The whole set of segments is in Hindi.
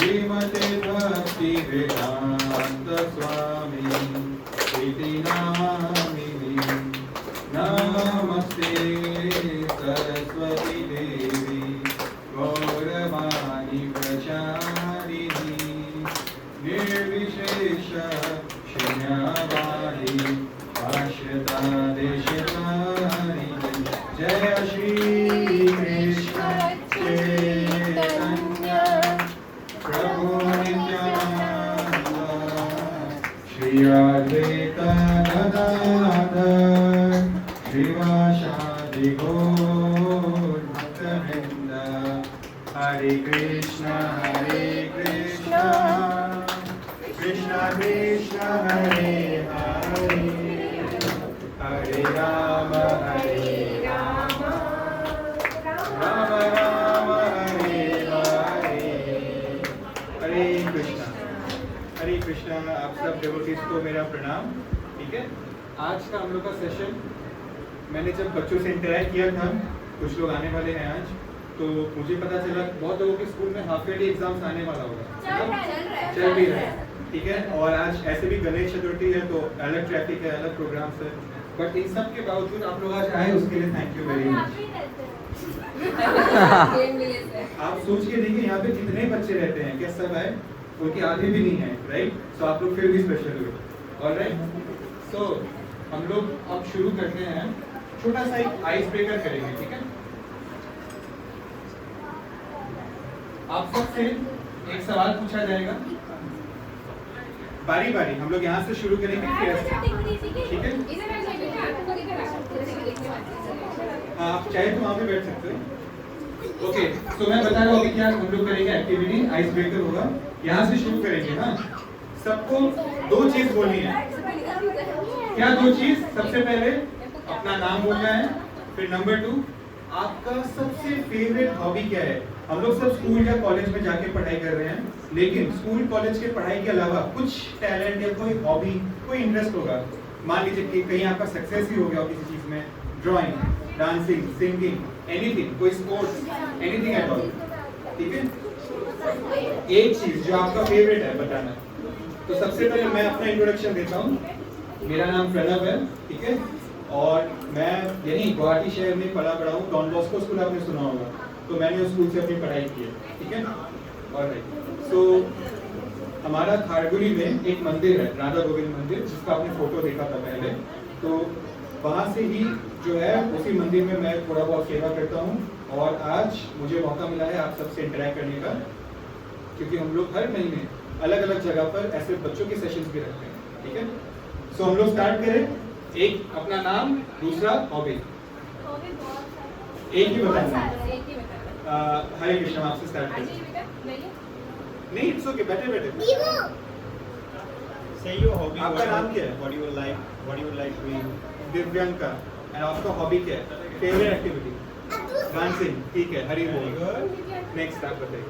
श्रीमते भक्ति वेदांत स्वामी इति नामिनि। नमस्ते सरस्वती देवी गौरवाणी प्रचारिणी निर्विशेष शून्यवादी आश्रिता देशतारिणी। जय श्री कृष्ण चैतन्य प्रभु नित्यानंद श्री अद्वैत गदाधर श्रीवासादि गौर भक्तवृंद। हरे कृष्ण कृष्ण कृष्ण हरे हरे हरे राम राम राम हरे हरे। हरे कृष्ण। आप सब डिवोटीज को मेरा प्रणाम। ठीक है, आज का हम लोग का सेशन मैंने जब बच्चों से इंटरेक्ट किया था, कुछ लोग आने वाले हैं आज, तो मुझे पता चला बहुत लोगों के स्कूल में हाफ ईयरली एग्जाम्स आने वाला होगा, चल भी रहा है। ठीक है, और आज ऐसे भी गणेश चतुर्थी है तो अलग ट्रैफिक है, अलग प्रोग्राम्स है, बट इन सब के बावजूद आप लोग आज आए, उसके लिए थैंक यू वेरी मच। आप सोच के देखिए यहाँ पे कितने बच्चे रहते हैं, क्या सब आए? उनकी आधे भी नहीं है, राइट? सो आप लोग फिर भी स्पेशल हुए। ऑलराइट, सो हम लोग अब शुरू करते हैं, छोटा सा एक आइस ब्रेकर करेंगे। ठीक है, आप सबसे एक सवाल पूछा जाएगा, बारी बारी हम लोग यहाँ से शुरू करेंगे। ठीक है, आप चाहे तो वहाँ पे बैठ सकते हो। ओके, तो मैं बता रहा हूँ अभी क्या हम लोग करेंगे एक्टिविटी, आइस ब्रेकर होगा। यहाँ से शुरू करेंगे। हाँ, सबको दो चीज बोलनी है। क्या दो चीज? सबसे पहले अपना नाम बोलना है, फिर नंबर 2 आपका सबसे फेवरेट हॉबी क्या है। हम लोग सब स्कूल या कॉलेज में जाके पढ़ाई कर रहे हैं, लेकिन स्कूल कॉलेज के पढ़ाई के अलावा कुछ टैलेंट या कोई हॉबी, कोई इंटरेस्ट होगा। मान लीजिए कि कहीं आपका सक्सेस ही हो गया किसी चीज में, ड्राइंग, डांसिंग, सिंगिंग, एनीथिंग, कोई स्पोर्ट्स, एनीथिंग एट ऑल। ठीक है, एक चीज जो आपका फेवरेट है बताना। तो सबसे पहले मैं अपना इंट्रोडक्शन देता हूँ। मेरा नाम प्रणव है। ठीक है, और मैं यहीं गुवाहाटी शहर में पला बड़ा हूँ। डॉन बॉस्को स्कूल आपने सुना होगा, तो मैंने उस स्कूल से अपनी पढ़ाई की है। ठीक है, ऑलराइट। सो हमारा खारगुली में एक मंदिर है, राधा गोविंद मंदिर, जिसका आपने फोटो देखा था पहले। तो वहाँ से ही जो है, उसी मंदिर में मैं थोड़ा बहुत सेवा करता हूँ। और आज मुझे मौका मिला है आप सबसे इंटरेक्ट करने का, क्योंकि हम लोग हर महीने अलग अलग जगह पर ऐसे बच्चों के सेशंस भी रखते हैं। ठीक है, सो हम लोग स्टार्ट करें। एक अपना नाम, दूसरा हॉबी। एक ही बताना। हरे कृष्ण, आपसे स्टार्ट करें। नहीं, इट्स ओके, बैठे बैठे। Say your hobby. आपका नाम क्या है? What do you like? What do you like doing? Divyanka. And आपका हॉबी क्या है? Favourite activity? डांसिंग। ठीक है, हरी बोल। नेक्स्ट आप बताइए।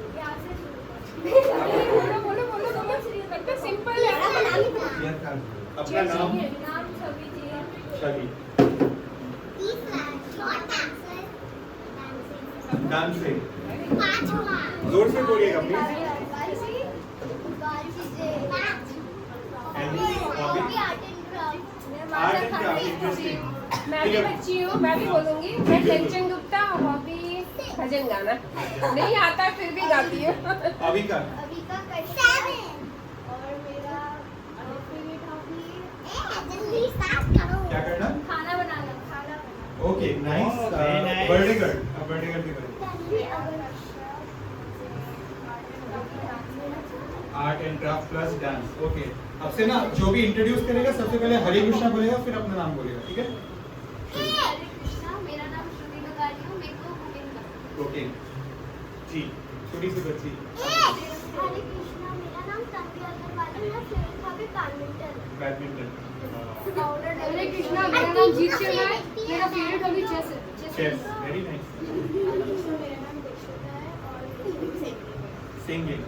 अपना नाम? छवि। डांसिंग। जोर से बोलिएगा please. Art and craft, interesting. मैं भी बच्ची हूँ, मैं भी बोलूंगी। मैं कंचन गुप्ता, हॉबी भजन गाना। नहीं आता फिर भी गाती हूँ। अभी का? क्या करना? खाना बनाना। Okay, nice. Birthday girl, birthday girl की बात। Art and craft plus dance. Okay, अब से ना जो भी इंट्रोड्यूस करेगा सबसे पहले हरे कृष्णा बोलेगा, फिर अपना नाम बोलेगा। ठीक है, मेरा नाम श्रुति बगारी है, मेरे को कुकिंग करना। ओके जी, छोटी सी बच्ची। हरे कृष्णा, मेरा नाम तन्वी अग्रवाल है, मेरा favourite hobby badminton. Badminton. Hare Krishna, मेरा नाम जीत शर्मा है, मेरा फेवरेट हॉबी चेस है। Chess, very nice. Hare Krishna, मेरा नाम दीक्षिता है और सिंगिंग।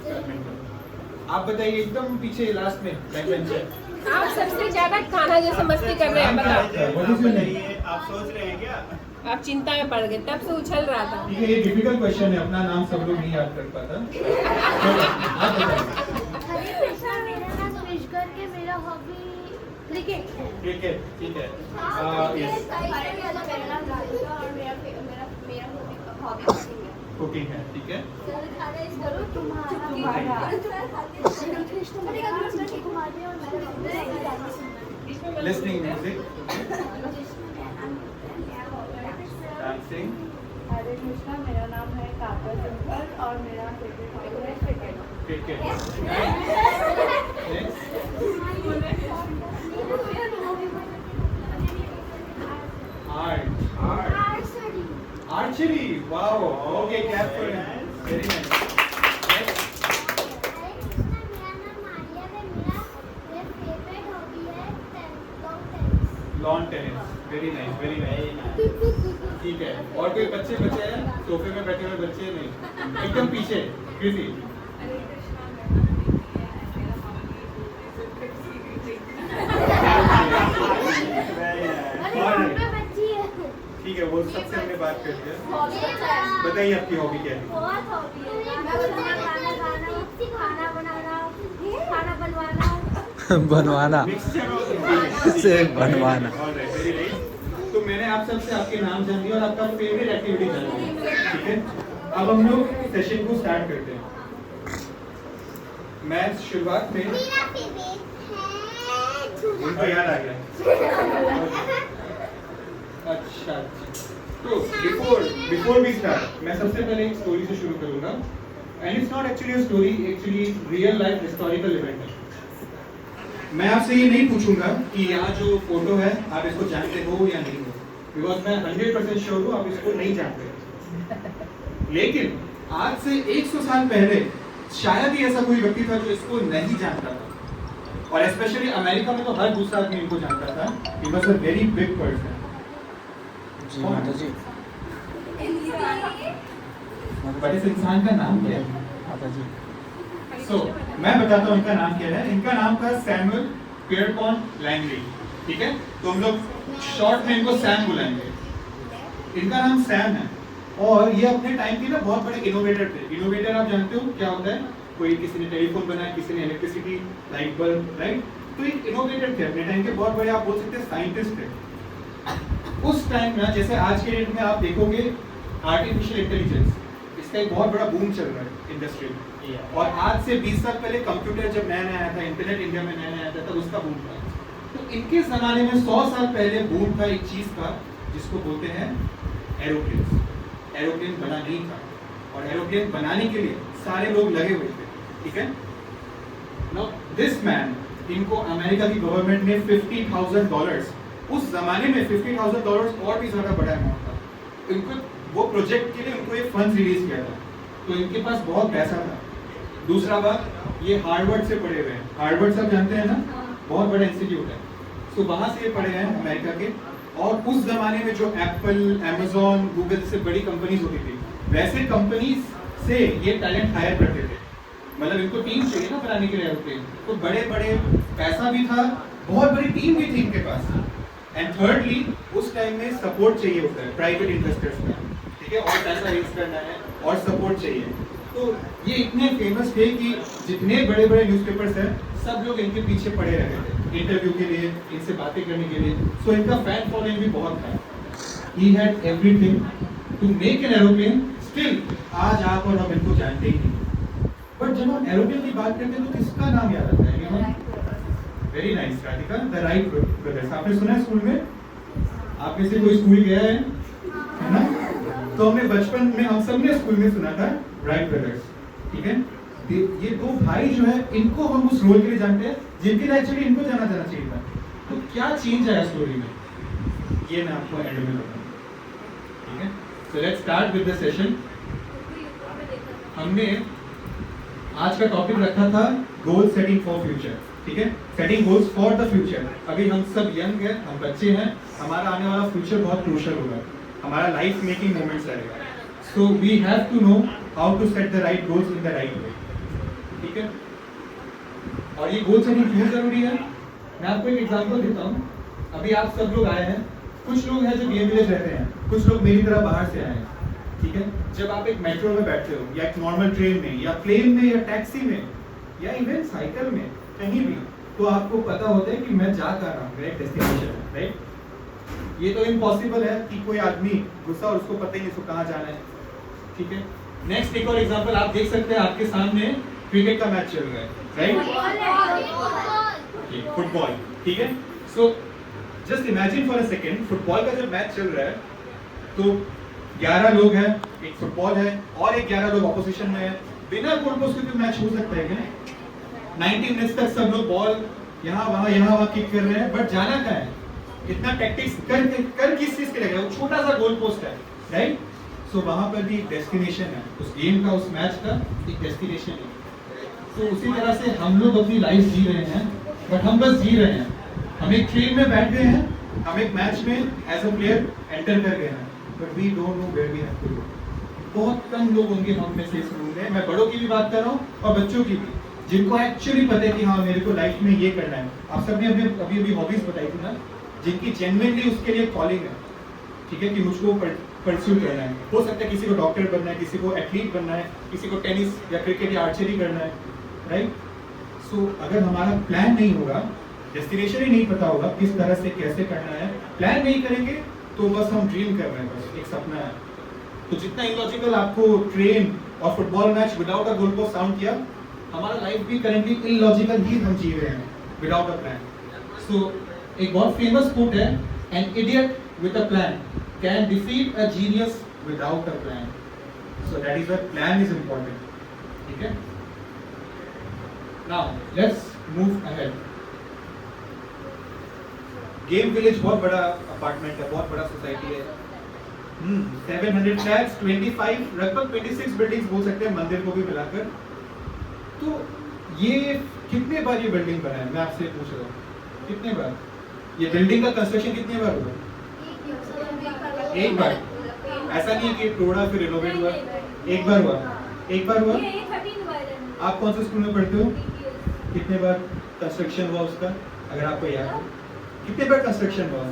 बैडमिंटन। आप बताइए, एकदम पीछे लास्ट में बैक बेंचर। आप सबसे ज्यादा खाना जैसे मस्ती कर रहे हैं, बताओ। आप बताइए, आप सोच रहे हैं क्या? आप चिंता में पड़ गए, तब से उछल रहा था। ठीक है, ये डिफिकल्ट क्वेश्चन है, अपना नाम सब लोग नहीं याद कर पाता। आप बताइए। हरे कृष्णा, मेरा नाम क्रिश करके, मेरा हॉबी क्रिकेट है। क्रिकेट, ठीक है। यस, कुकिंग है, ठीक है। लिसनिंग म्यूजिक, डांसिंग, हरे कृष्णा, मेरा नाम है काका सिंपल और मेरा फेवरेट हॉबी है cricket. Cricket. Art, archery, wow, okay, clap for him, very nice. Lawn tennis, very nice, very nice, ठीक है। और कोई बच्चे हैं सोफे में बैठे हुए बच्चे? नहीं, एकदम पीछे कृषि। हरे कृष्णा, मेरा हॉबी ठीक है, वो सबसे हमने बात करते हैं। बताइए आपकी हॉबी क्या है? बहुत हॉबी है, खाना बनाना, खाना बनवाना। बनवाना मिक्सचर से बनवाना। तो मैंने आप सबसे आपके नाम जान लिया और आपका फेवरेट एक्टिविटी जान लिया, ठीक है। अब हम लोग सेशन को स्टार्ट करते हैं। मैं शुरुआत में मेरा फेवरेट है उनको याद आ गया। अच्छा, तो बिफोर वी स्टार्ट, मैं सबसे पहले एक स्टोरी से शुरू करूंगा। And it's not actually a story, actually real life historical event है। मैं आपसे ये नहीं पूछूंगा कि यहाँ जो फोटो है आप इसको जानते हो या नहीं हो, बिकॉज मैं 100% श्योर हूँ आप इसको नहीं जानते। लेकिन आज से 100 साल पहले शायद ही ऐसा कोई व्यक्ति था जो इसको नहीं जानता था, और स्पेशली अमेरिका में तो हर दूसरा आदमी इनको जानता था। He was a very big person. जी माता जी, बट इस इंसान का नाम क्या है? माता जी। सो मैं बताता हूँ इनका नाम क्या है। इनका नाम था सैमुअल पियरपॉन्ट लैंगली, ठीक है। तो हम लोग शॉर्ट में इनको सैम बुलाएंगे। इनका नाम सैम है और ये अपने टाइम के ना बहुत बड़े इनोवेटर थे। इनोवेटर आप जानते हो क्या होता है? कोई किसी ने टेलीफोन बनाया, किसी ने इलेक्ट्रिसिटी, लाइट बल्ब, राइट। तो एक इनोवेटर थे अपने टाइम के, बहुत बड़े आप बोल सकते हैं साइंटिस्ट थे उस टाइम में। जैसे आज के डेट में आप देखोगे आर्टिफिशियल इंटेलिजेंस, इसका एक बहुत बड़ा बूम चल रहा है इंडस्ट्री में। और आज से 20 साल पहले कंप्यूटर जब नया नया आया था, इंटरनेट इंडिया में नया नया आया था, तब उसका बूम था। तो इनके जमाने में 100 साल पहले बूम था एक चीज का जिसको बोलते हैं एरोप्लेन। एरोप्लेन बना नहीं था, और एरोप्लेन बनाने के लिए सारे लोग लगे हुए थे, ठीक है। नाउ दिस मैन, इनको अमेरिका की गवर्नमेंट ने $50,000, उस जमाने में $50,000 और भी ज्यादा बड़ा अमाउंट था, इनको वो प्रोजेक्ट के लिए उनको एक फंड रिलीज किया था। तो इनके पास बहुत पैसा था। दूसरा बात, ये हार्वर्ड से पढ़े हुए हैं। हार्वर्ड सब जानते हैं ना, बहुत बड़ा इंस्टीट्यूट है। तो वहां से ये पढ़े हैं अमेरिका के। और उस जमाने में जो एप्पल, अमेज़न, गूगल से बड़ी कंपनीज होती थी, वैसे कंपनीज से ये टैलेंट हायर करते थे। मतलब इनको टीम चाहिए ना बनाने के लिए एरोप्लेन, तो बड़े बड़े पैसा भी था, बहुत बड़ी टीम भी थी इनके पास। एंड थर्डली, उस टाइम में सपोर्ट चाहिए होता है प्राइवेट इन्वेस्टर्स का, ठीक है। और पैसा रेज करना है और सपोर्ट चाहिए। तो ये इतने फेमस थे कि जितने बड़े बड़े न्यूज़पेपर्स हैं सब लोग इनके पीछे पड़े रहते थे इंटरव्यू के लिए, इनसे बातें करने के लिए। सो इनका फैन फॉलोइंग भी बहुत था। He had everything to make an aeroplane. Still आज आप और हम इनको जानते ही नहीं। बट जब हम एरोप्लेन की बात करते हैं तो किसका नाम याद आता है? Very nice Radhika, the Wright brothers. आपने सुना है स्कूल में? आप में से कोई स्कूल गया है ना? तो हमने बचपन में हम सब ने स्कूल में सुना था राइट ब्रदर्स, ठीक है। ये दो भाई जो है, इनको हम उस रोल के लिए जानते हैं जिनके लिए एक्चुअली इनको जाना चाहिए था। तो क्या चेंज आया स्टोरी में, ये मैं आपको एंड में बताऊंगा, ठीक है। So let's start with the session. हमने आज का टॉपिक रखा था गोल सेटिंग फॉर फ्यूचर, ठीक है। Setting goals for the future. अभी हम सब यंग हैं, हम बच्चे हैं, हमारा आने वाला फ्यूचर बहुत क्रूशियल होगा, हमारा लाइफ मेकिंग मोमेंट्स रहेगा। So we have to know how to set the right goals in the right way, ठीक है। और ये गोल सेटिंग क्यों जरूरी है, मैं आपको एक एग्जांपल देता हूँ। अभी आप सब लोग आए हैं, कुछ लोग हैं जो बीएम विलेज रहते हैं, कुछ लोग मेरी तरह बाहर से आए हैं, ठीक है। जब आप एक मेट्रो में बैठते हो या एक नॉर्मल ट्रेन में या प्लेन में या टैक्सी में या इवन साइकिल में कहीं भी, तो आपको पता होता है कि मैं जा कर रहा हूँ, मेरा डेस्टिनेशन है, राइट। ये तो इम्पॉसिबल है कि कोई आदमी गुस्सा और उसको पता ही नहीं उसको कहाँ जाना है, ठीक है। नेक्स्ट एक और एग्जांपल आप देख सकते हैं, आपके सामने क्रिकेट का मैच चल रहा है, राइट, फुटबॉल, ठीक है। So just imagine for a second, football का जब मैच चल रहा है तो 11 लोग हैं, एक फुटबॉल है और एक 11 लोग ऑपोजिशन में है। बिना गोल पोस्ट के मैच हो सकता है क्या? 90 मिनट्स तक सब लोग बॉल यहाँ वहाँ किक कर रहे हैं, बट जाना कहाँ है? इतना टैक्टिक्स कर किस चीज के लगे? वो छोटा सा गोल पोस्ट है, राइट। सो वहां पर भी एक डेस्टिनेशन है, उस गेम का, उस मैच का एक डेस्टिनेशन है। तो उसी तरह से हम लोग अपनी लाइफ जी रहे हैं, बट हम बस जी रहे हैं। हम एक ट्रेन में बैठ गए हैं, हम एक मैच में एज अ प्लेयर एंटर कर गए हैं, but we don't know where we have to go. बहुत कम लोग होंगे हम में से इस रूम में, मैं बड़ों की भी बात कर रहा हूँ और बच्चों की भी, जिनको एक्चुअली पता है कि हाँ मेरे को लाइफ में ये करना है। आप सबने अभी हॉबीज बताई थी ना, जिनकी जेन्युइनली उसके लिए कॉलिंग है, ठीक है, कि मुझको परस्यू करना है। हो सकता है किसी को डॉक्टर बनना है, किसी को एथलीट बनना है, किसी को टेनिस या क्रिकेट या आर्चरी करना है, राइट। सो अगर हमारा प्लान नहीं होगा, डेस्टिनेशन ही नहीं पता होगा किस तरह से कैसे करना है, प्लान नहीं करेंगे तो बस हम ड्रीम कर रहे हैं, बस एक सपना है। तो जितना इलॉजिकल आपको ट्रेन और football match without a goal post sound किया, हमारा लाइफ भी करेंटली इलॉजिकल ही हम जी रहे हैं विदाउट अ प्लान। सो एक बहुत फेमस कोट है, an idiot with a plan can defeat a genius without a plan. So that is why plan is important, ठीक है। Now let's move ahead. Game village बहुत बड़ा अपार्टमेंट है, बहुत बड़ा सोसाइटी है। 700 फ्लैट्स, 25 लगभग 26 बिल्डिंग्स बोल सकते हैं मंदिर को भी मिलाकर। तो ये कितने बार ये बिल्डिंग बना है, मैं आपसे पूछ रहा हूँ, कितने बार ये बिल्डिंग का कंस्ट्रक्शन कितने बार हुआ? एक बार। ऐसा नहीं है कि तोड़ा फिर रिनोवेट हुआ, एक बार हुआ, एक बार हुआ। आप कौन से स्कूल में पढ़ते हो? कितने बार कंस्ट्रक्शन हुआ उसका, अगर आपको याद है? कितने बार कंस्ट्रक्शन हुआ?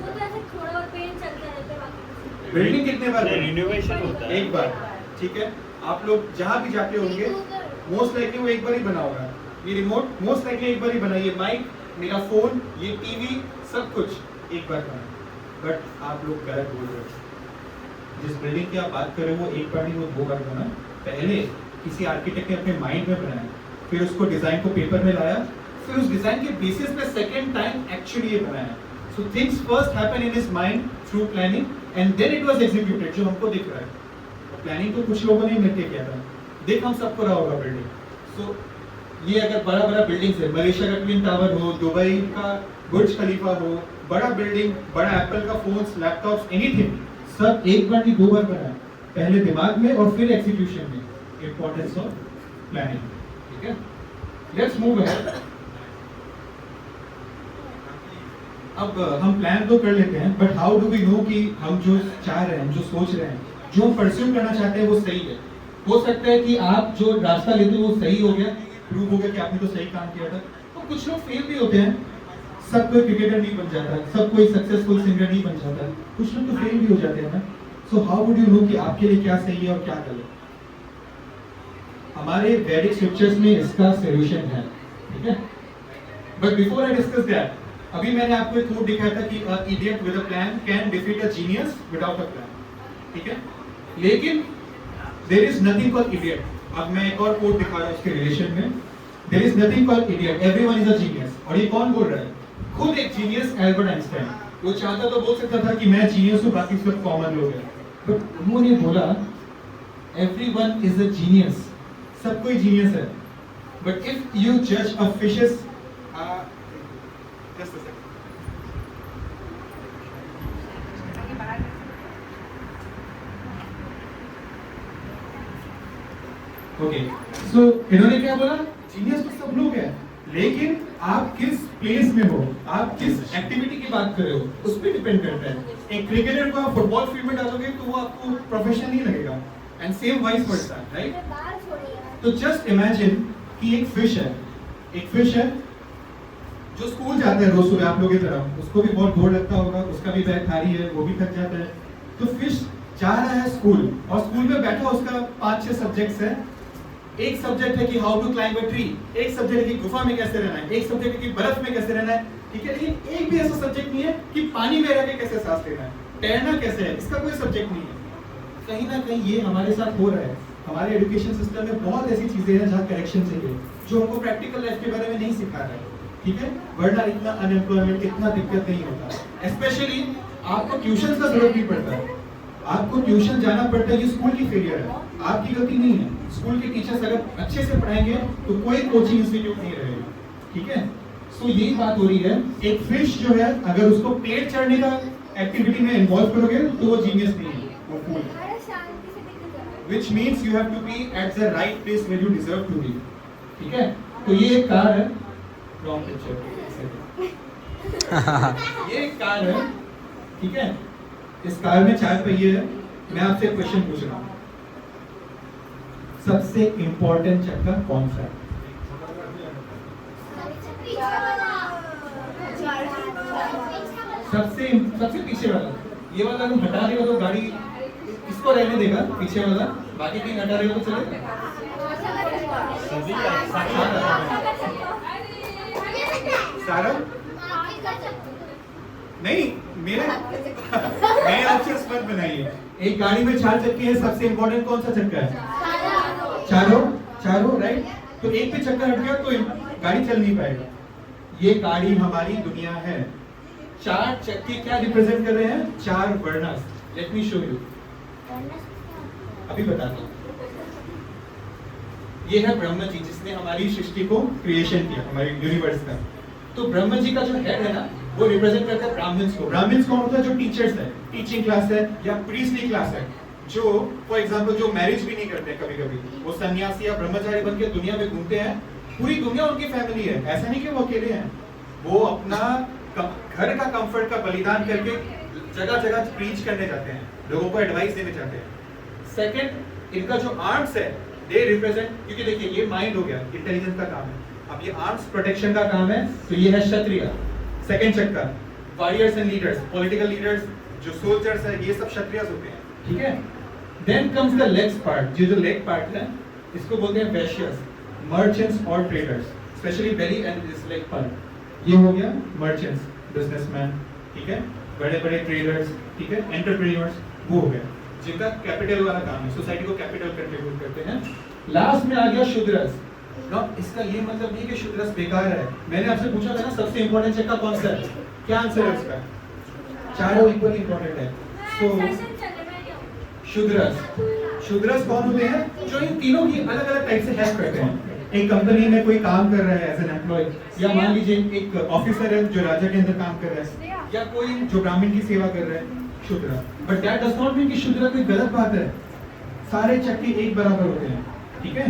बिल्डिंग कितने बार बनी? रिनोवेशन होता है एक बार, ठीक है। आप लोग जहाँ भी जाते होंगे मोस्ट लाइकली वो एक बार ही बना होगा। ये रिमोट मोस्ट लाइकली एक बार ही बना, ये माइक, मेरा फोन, ये टीवी, सब कुछ एक बार बना। बट आप लोग गलत बोल रहे हो। जिस बिल्डिंग की आप बात कर रहे हो वो एक बार नहीं, वो 2 बार बना। पहले किसी आर्किटेक्ट ने अपने माइंड में बनाया, फिर उसको डिजाइन को पेपर में लाया, फिर उस डिजाइन के बेसिस पे सेकंड टाइम एक्चुअली ये बनाया। So things first happen in his mind through planning and then it was executed, जो हमको दिख रहा है। प्लानिंग तो कुछ लोगों ने मिलकर किया था, देख हम सबको रहा होगा बिल्डिंग। सो ये अगर बड़ा बड़ा बिल्डिंग्स है, मलेशिया का ट्विन टावर हो, दुबई का बुर्ज खलीफा हो, बड़ा बिल्डिंग, बड़ा एप्पल का फोन्स, लैपटॉप्स, एनीथिंग, सब एक बार नहीं 2 बार बना है, पहले दिमाग में और फिर एग्जीक्यूशन में। इंपॉर्टेंस ऑफ प्लानिंग, ठीक है। Let's move ahead. अब हम प्लान तो कर लेते हैं, but how do we know कि हम जो चाह रहे हैं, जो सोच रहे हैं, जो हम परस्यू करना चाहते हैं वो सही है? हो सकता है कि आप जो रास्ता लेते हो वो सही हो गया, प्रूव हो गया कि आपने तो सही काम किया था। तो कुछ लोग फेल भी होते हैं, सब कोई क्रिकेटर नहीं बन जाता, सब कोई सक्सेसफुल सिंगर नहीं बन जाता, कुछ लोग तो फेल भी हो जाते हैं ना। So how would you know कि आपके लिए क्या सही है और क्या गलत? हमारे वैदिक स्क्रिप्चर्स में इसका सॉल्यूशन है, ठीक है। But before I discuss that, अभी मैंने आपको एक कोट दिखाया था कि a idiot with a plan can defeat a genius without a plan, ठीक है। लेकिन there is nothing called idiot. अब मैं एक और कोट दिखा रहा हूं उसके रिलेशन में। There is nothing called idiot, everyone is a genius. और ये कौन बोल रहा है? खुद एक जीनियस एल्बर्ट आइंस्टाइन। वो चाहता तो बोल सकता था कि मैं जीनियस हूं, बाकी सब कॉमन लोग हैं, बट उन्होंने बोला एवरीवन इज अ जीनियस, सब कोई जीनियस है। बट इफ यू जज a fishes, just a second, okay. So इन्होंने क्या बोला? जीनियस तो सब लोग हैं, लेकिन आप किस प्लेस में हो, आप किस एक्टिविटी की बात कर रहे हो, उस पर डिपेंड करता है। एक क्रिकेटर को आप फुटबॉल फील्ड में डालोगे तो वो आपको प्रोफेशन नहीं लगेगा, and same vice versa, right. तो जस्ट इमेजिन कि एक फिश है जो स्कूल जाता है रोज सुबह आप लोगों की तरह, उसको भी बहुत बोर लगता होगा, उसका भी बैग भारी है, वो भी थक जाता है। तो फिश जा रहा है स्कूल, और स्कूल में बैठा उसका 5-6 सब्जेक्ट्स है। एक सब्जेक्ट है कि how to climb a tree, एक सब्जेक्ट है कि गुफा में कैसे रहना है, एक सब्जेक्ट है कि बर्फ में कैसे रहना है, ठीक है। लेकिन एक भी ऐसा सब्जेक्ट नहीं है कि पानी में रह के कैसे सांस लेना है, तैरना कैसे है, इसका कोई सब्जेक्ट नहीं है। कहीं ना कहीं ये हमारे साथ हो रहा है। हमारे एजुकेशन सिस्टम में बहुत ऐसी चीजें हैं जहाँ करेक्शन चाहिए, जो हमको प्रैक्टिकल लाइफ के बारे में नहीं सिखा रहा है, ठीक है। वरना इतना अनएम्प्लॉयमेंट, इतना दिक्कत नहीं होता। स्पेशली आपको ट्यूशन का जरूरत नहीं पड़ता है, आपको ट्यूशन जाना पड़ता है, ये स्कूल की फेलियर है, आपकी गलती नहीं है। स्कूल के टीचर्स अगर अच्छे से पढ़ाएंगे तो कोई कोचिंग इंस्टीट्यूट नहीं रहेगा, ठीक है। सो यही बात हो रही है। एक फिश जो है, अगर उसको पेड़ चढ़ने का एक्टिविटी में इन्वॉल्व करोगे तो वो जीनियस नहीं है, वो फूल है। Which means you have to be at the right place where you deserve to be, ठीक है। तो ये एक कार है, wrong picture, ये एक कार है, ठीक है। इस कार में 4 पहिए है। मैं आपसे एक क्वेश्चन पूछ रहा हूँ, सबसे इंपॉर्टेंट चक्का कौन सा है? सबसे पीछे वाला। ये वाला तुम हटा देगा तो गाड़ी इसको रहने देगा, पीछे वाला, बाकी 3 हटा देगा तो चलेगा। सारा नहीं, मेरे नए ऑप्शंस मत बनाइए। एक गाड़ी में 4 चक्के हैं, सबसे इंपॉर्टेंट कौन सा चक्का है? चारों राइट। तो एक भी चक्का हट गया तो गाड़ी चल नहीं पाएगा। ये गाड़ी हमारी दुनिया है। 4 चक्के क्या रिप्रेजेंट कर रहे हैं? 4 वर्णस। लेट मी शो यू, अभी बताता हूँ। ये है ब्रह्मा जी, जिसने हमारी सृष्टि को क्रिएशन किया, हमारे यूनिवर्स का। तो ब्रह्मा जी का जो हेड है ना, वो रिप्रेजेंट करता है ब्राह्मण्स को। ब्राह्मण्स कौन होता है? जो टीचर्स है, टीचिंग क्लास है या प्रीस्टली क्लास है, जो फॉर एग्जांपल जो मैरिज भी नहीं करते कभी कभी, वो सन्यासी या ब्रह्मचारी बनके दुनिया में घूमते हैं। पूरी दुनिया उनकी फैमिली है, ऐसा नहीं कि वो अकेले हैं। वो अपना घर का कंफर्ट का बलिदान करके जगह जगह प्रीच करने जाते हैं, लोगों को एडवाइस देने जाते हैं। सेकंड, इनका जो आर्म्स है, दे रिप्रेजेंट, क्योंकि देखिए ये माइंड हो गया, इंटेलिजेंस का काम है। अब ये आर्म्स प्रोटेक्शन का काम है, तो ये है क्षत्रिय। सेकंड चक्का, warriors and leaders, political leaders, जो सोल्जर्स है, ये सब क्षत्रियस होते हैं, ठीक है। Then comes the legs part, जो लेग पार्ट है, इसको बोलते हैं वैश्यस, मर्चेंट्स और traders, specially belly and this leg part. ये हो गया मर्चेंट्स, बिजनेसमैन, ठीक है, बड़े बड़े ट्रेडर्स, ठीक है, एंटरप्रेन्योर्स, वो हो गया जिनका कैपिटल वाला काम है, सोसाइटी को कैपिटल कंट्रीब्यूट करते हैं। लास्ट में आ गया शूद्रस। ना इसका ये मतलब नहीं कि शूद्रस बेकार है। मैंने आपसे पूछा था ना सबसे इंपॉर्टेंट चक्का कौन सा है, क्या आंसर है उसका? चारों इक्वली इंपॉर्टेंट है। सो शूद्रस कौन होते हैं? जो इन तीनों की अलग अलग टाइप से हेल्प करते हैं। एक कंपनी में कोई काम कर रहा है एज एन एम्प्लॉय, या मान लीजिए एक ऑफिसर है जो राजा के अंदर काम कर रहा है, या कोई जो ब्राह्मण की सेवा कर रहा है, शूद्र। But that does not mean कि शूद्र कोई गलत बात है। सारे चक्के एक बराबर होते हैं, ठीक है।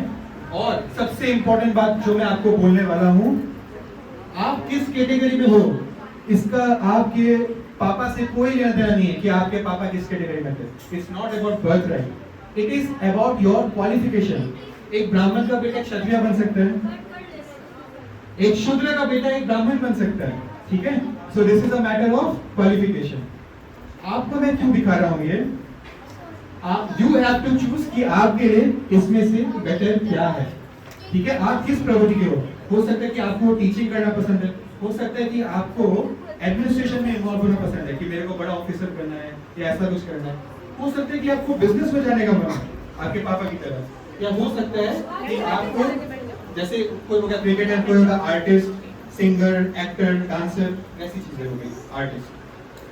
और सबसे इंपॉर्टेंट बात जो मैं आपको बोलने वाला हूँ, आप किस कैटेगरी में हो, इसका आपके पापा से कोई लेना देना नहीं है कि आपके पापा किस कैटेगरी में थे। It's not about birth right, it is about your qualification. एक ब्राह्मण का बेटा क्षत्रिय बन सकता है, एक शूद्र का बेटा एक ब्राह्मण बन सकता है, ठीक है। So this is a matter of qualification. आपको मैं क्यों दिखा रहा हूं ये, आप यू हैव टू चूज कि आपके लिए इसमें से बेटर क्या है, ठीक है। आप किस प्रवृत्ति के हो सकता है कि आपको टीचिंग करना पसंद है, हो सकता है कि आपको एडमिनिस्ट्रेशन में इन्वॉल्व होना पसंद है कि मेरे को बड़ा ऑफिसर बनना है या ऐसा कुछ करना है, हो सकता है कि आपको बिजनेस में जाने का मन है आपके पापा की तरह, या हो सकता है कि आपको जैसे कोई होगा क्रिकेटर, कोई होगा आर्टिस्ट, सिंगर, एक्टर, डांसर, ऐसी चीजें हो गई, आर्टिस्ट,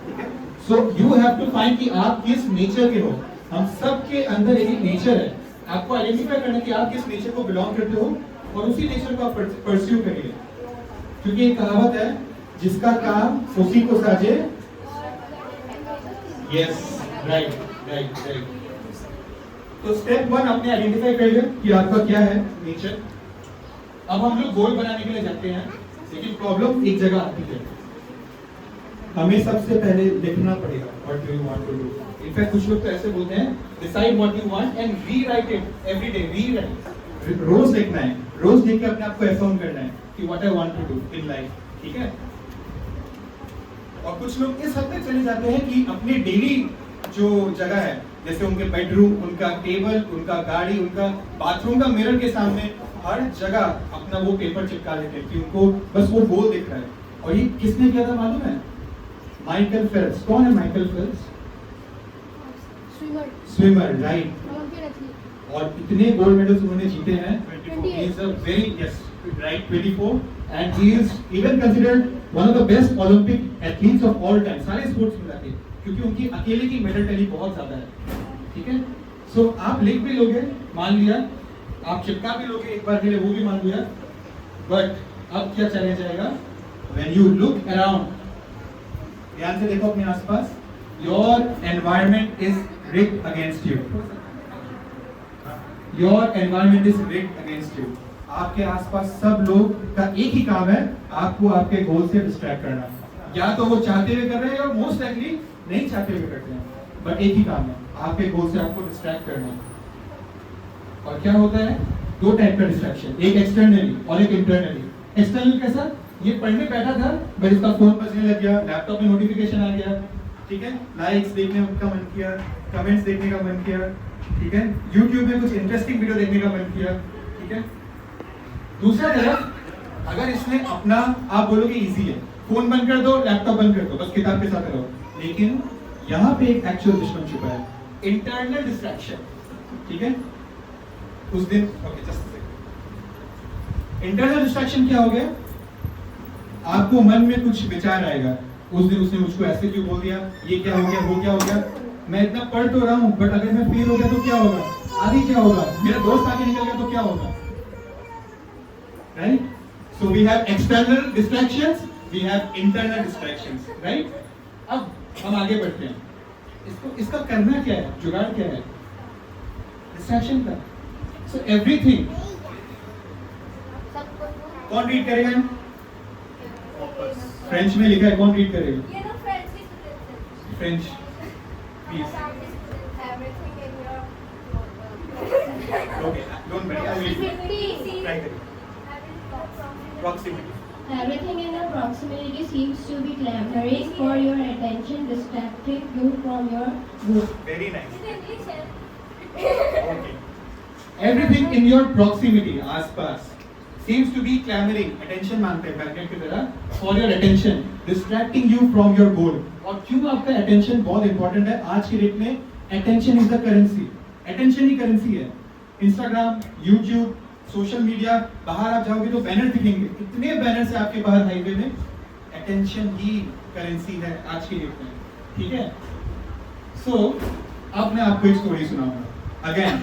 ठीक है। So you have to find कि आप किस नेचर के हो। हम सब के अंदर एक नेचर है, आपको आइडेंटिफाई करना कि आप किस नेचर को बिलोंग करते हो और उसी नेचर को आप परस्यू करिए, क्योंकि एक कहावत है, जिसका काम उसी को साजे। Yes, right right right. तो स्टेप 1 आपने आइडेंटिफाई कर लिया कि आपका क्या है नेचर। अब हम लोग गोल बनाने के लिए जाते हैं, लेकिन प्रॉब्लम एक जगह आती है, हमें सबसे पहले लिखना पड़ेगा what do you want to do. In fact कुछ लोग तो ऐसे बोलते हैं, decide what you want and rewrite it every day. Rewrite, रोज लिखना है, रोज लिख के अपने आप को अफर्म करना है कि what I want to do in life, ठीक है। और कुछ लोग इस हद तक चले जाते हैं कि अपने डेली जो जगह है, जैसे उनके बेडरूम, उनका टेबल, उनका गाड़ी, उनका बाथरूम का मिरर के सामने हर जगह अपना वो पेपर चिपका लेते हैं कि उनको बस वो गोल दिख रहा है। और ये किसने किया था मालूम है? Michael Phelps. कौन है माइकल फेल्प्स? Swimmer, right. और इतने गोल्ड मेडल्स उन्होंने जीते हैं। He is a very, yes, right, 24, and he is even considered one of the best Olympic athletes of all time, सारे स्पोर्ट्स में जाके, क्योंकि उनकी अकेले की मेडल टैली बहुत ज्यादा है। ठीक है, सो आप लिख भी लोगे, मान लिया, आप चिपका भी लोगे एक बार के लिए, वो भी मान लिया, बट अब क्या चले जाएगा? When you look around, ध्यान से देखो अपने आसपास, your environment is rigged against you. Your environment is rigged against you. आपके आसपास सब लोग का एक ही काम है, आपको आपके गोल से डिस्ट्रैक्ट करना। या तो वो चाहते हुए कर रहे हैं, और मोस्ट लाइकली नहीं चाहते हुए करते हैं, बट एक ही काम है, आपके गोल से आपको डिस्ट्रैक्ट करना। और क्या होता है? दो टाइप का डिस्ट्रैक्शन, एक एक्सटर्नली और एक इंटरनली। एक्सटर्नल कैसा? ये पढ़ने बैठा था, बट इसका फोन बजने लग गया, लैपटॉप में नोटिफिकेशन आ गया, ठीक है, लाइक्स देखने का मन किया, कमेंट्स देखने का मन किया, ठीक है, YouTube में कुछ इंटरेस्टिंग वीडियो देखने का मन किया, ठीक है। दूसरा तरफ अगर इसने अपना, आप बोलोगे इजी है, फोन बंद कर दो, लैपटॉप बंद कर दो, बस किताब के साथ रहो, लेकिन यहाँ पे एक एक्चुअल दुश्मन छुपा है, इंटरनल डिस्ट्रैक्शन। ठीक है, उस दिन, ओके, जस्ट इंटरनल डिस्ट्रैक्शन क्या हो गया? आपको मन में कुछ विचार आएगा, उस दिन उसने मुझको ऐसे क्यों बोल दिया, ये क्या हो गया, वो क्या हो गया, मैं इतना पढ़ तो रहा हूँ, बट अगर मैं फेल हो गया तो क्या होगा, आगे क्या होगा, मेरा दोस्त आगे निकल गया तो क्या होगा, right? So we have external distractions, we have internal distractions, right? अब हम आगे बढ़ते हैं, इसका करना क्या है, जुगाड़ क्या है डिस्ट्रैक्शन का? सो एवरीथिंग, कौन रीड करेगा? फ्रेंच में लिखा है, कौन रीड करेगा? French please. Okay, don't worry, I will try it. Proximity. Everything in your proximity seems to be clamoring for your attention, distracting you from your goal. Very nice. Okay. Everything in your proximity, आसपास, seems to be clamoring, attention मांगते हैं मैग्नेट की तरह, for your attention, distracting you from your goal. और क्यों आपका attention बहुत important है? आज की डेट में attention is the currency. Attention he currency है. Instagram, YouTube, सोशल मीडिया, बाहर आप जाओगे तो बैनर दिखेंगे, इतने बैनर से आपके बाहर हाईवे में, अटेंशन ही करेंसी है आज की डेट में, ठीक है? सो अब मैं आपको एक स्टोरी सुनाऊंगा अगेन।